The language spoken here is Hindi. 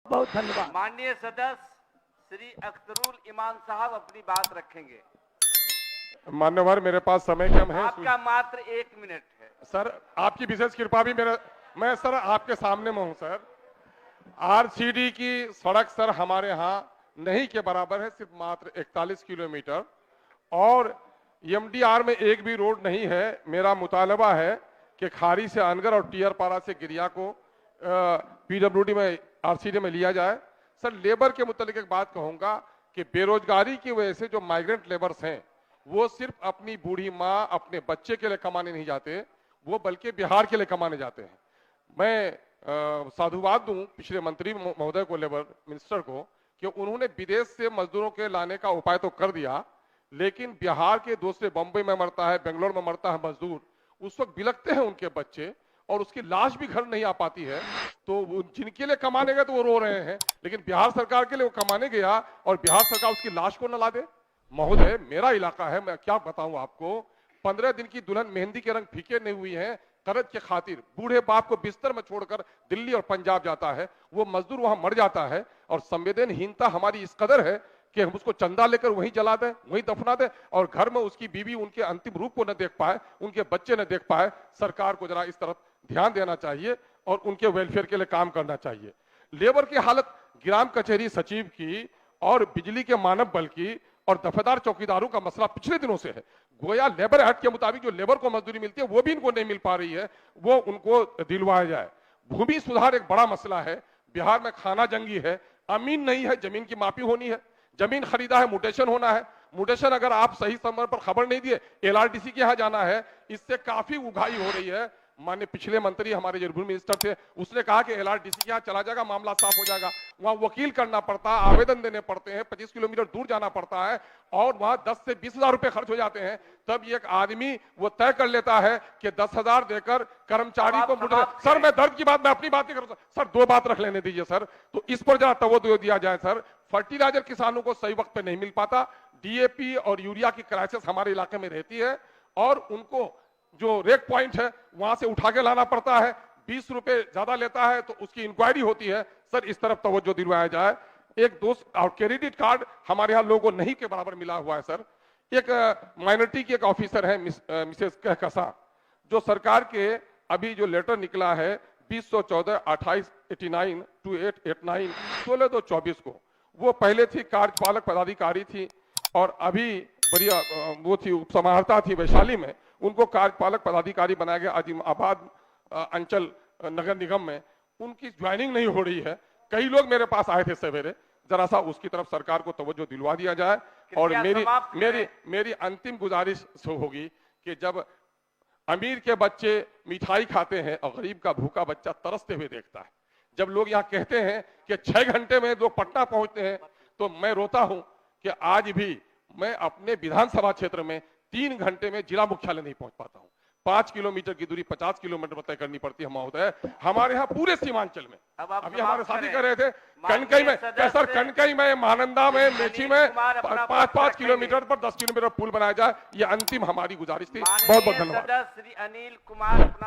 बहुत धन्यवाद। माननीय सदस्य श्री अख्तरुल ईमान साहब अपनी बात रखेंगे। मान्यवर, मेरे पास समय कम है। आपका मात्र 1 मिनट है। सर, आपकी विशेष कृपा भी मैं सर आपके सामने में हूं सर। आरसीडी की सड़क सर हमारे यहाँ नहीं के बराबर है, सिर्फ मात्र 41 किलोमीटर, और एमडीआर में एक भी रोड नहीं है। मेरा मुतालबा है कि खारी से अनगर और टीयरपाड़ा से गिरिया को पीडब्ल्यूडी में आरसीडी में लिया जाए। सर, लेबर के मुतालिक एक बात कहूंगा कि बेरोजगारी की वजह से जो माइग्रेंट लेबर्स हैं वो सिर्फ अपनी बूढ़ी माँ, अपने बच्चे के लिए कमाने नहीं जाते, वो बल्कि बिहार के लिए कमाने जाते हैं। मैं साधुवाद दूं पिछले मंत्री महोदय को, लेबर मिनिस्टर को, कि उन्होंने विदेश से मजदूरों के लाने का उपाय तो कर दिया, लेकिन बिहार के दूसरे बम्बई में मरता है, बेंगलोर में मरता है मजदूर, उस वक्त बिलखते हैं उनके बच्चे और उसकी लाश भी घर नहीं आ पाती है। तो जिनके लिए कमाने गए तो वो रो रहे हैं, लेकिन बिहार सरकार के लिए वो कमाने गया और बिहार सरकार उसकी लाश को न ला दे। महोदय, मेरा इलाका है, मैं क्या बताऊं आपको, 15 दिन की दुल्हन मेहंदी के रंग फीके नहीं हुई है, कर्ज के खातिर बूढ़े बाप को बिस्तर में छोड़कर दिल्ली और पंजाब जाता है, वो मजदूर वहां मर जाता है, और संवेदनहीनता हमारी इस कदर है कि हम उसको चंदा लेकर वहीं जला दें, वहीं दफना दें, और घर में उसकी बीवी उनके अंतिम रूप को न देख पाए, उनके बच्चे न देख पाए। सरकार को जरा इस तरफ ध्यान देना चाहिए और उनके वेलफेयर के लिए काम करना चाहिए। लेबर की हालत ग्राम कचहरी सचिव की और बिजली के मानव बल की और दफेदार चौकीदारों का मसला पिछले दिनों से है। गोया लेबर एक्ट के मुताबिक जो लेबर को मजदूरी मिलती है वो भी इनको नहीं मिल पा रही है, वो उनको दिलवाया जाए। भूमि सुधार एक बड़ा मसला है, बिहार में खाना जंगी है, अमीन नहीं है, जमीन की मापी होनी है, जमीन खरीदा है, म्यूटेशन होना है, म्यूटेशन अगर आप सही समय पर खबर नहीं दिए, एलआरडीसी के यहाँ जाना है, इससे काफी उगाही हो रही है। माननीय पिछले मंत्री हमारे जो मिनिस्टर थे, उसने कहा कि एलआरडीसी के यहाँ चला जाएगा, मामला साफ हो जाएगा। वहां वकील करना पड़ता है, आवेदन देने पड़ते हैं, 25 किलोमीटर दूर जाना पड़ता है, और वहां 10 से 20 हजार रुपए खर्च हो जाते हैं। तब एक आदमी वो तय कर लेता है कि 10,000 देकर कर्मचारी को सर, मैं दर्द की बात, मैं अपनी बात नहीं करूँ सर, 2 बात रख लेने दीजिए सर। तो इस पर जरा तवज्जो दिया जाए सर। फर्टिलाइजर किसानों को सही वक्त पे नहीं मिल पाता, डीएपी और यूरिया की क्राइसिस हमारे इलाके में रहती है, और उनको जो रेक पॉइंट है वहां से उठा के लाना पड़ता है, 20 रुपए ज्यादा लेता है, तो उसकी इंक्वायरी होती है। सर, इस तरफ तवज्जो दिलवाया जाए। एक दोस्त और क्रेडिट कार्ड हमारे यहाँ लोगों को नहीं के बराबर मिला हुआ है सर। एक माइनॉरिटी की एक ऑफिसर है मिसेस कहकसा, जो सरकार के अभी जो लेटर निकला है 2014-2889-2889 16/2/24 को, वो पहले थी कार्यपालक पदाधिकारी थी और अभी बढ़िया वो थी, उपसमाहर्ता थी वैशाली में, उनको कार्यपालक पदाधिकारी बनाया गया आदिमाबाद अंचल नगर निगम में। उनकी ज्वाइनिंग नहीं हो रही है। कई लोग मेरे पास आए थे सवेरे, जरा सा उसकी तरफ सरकार को तवज्जो दिलवा दिया जाए। और मेरी अंतिम गुजारिश होगी कि जब अमीर के बच्चे मिठाई खाते हैं और गरीब का भूखा बच्चा तरसते हुए देखता है, जब लोग यहाँ कहते हैं कि 6 घंटे में लोग पटना पहुंचते हैं, तो मैं रोता हूं कि आज भी मैं अपने विधानसभा क्षेत्र में 3 घंटे में जिला मुख्यालय नहीं पहुंच पाता हूं। 5 किलोमीटर की दूरी 50 किलोमीटर तय करनी पड़ती है महोदय, हमारे यहाँ पूरे सीमांचल में। अभी हमारे साथी कह रहे थे कनकई में, सर कनकई में, महानंदा में, मेची में 5-5 किलोमीटर पर 10 किलोमीटर पुल बनाया जाए, ये अंतिम हमारी गुजारिश थी। बहुत बहुत धन्यवाद। श्री अनिल कुमार अपना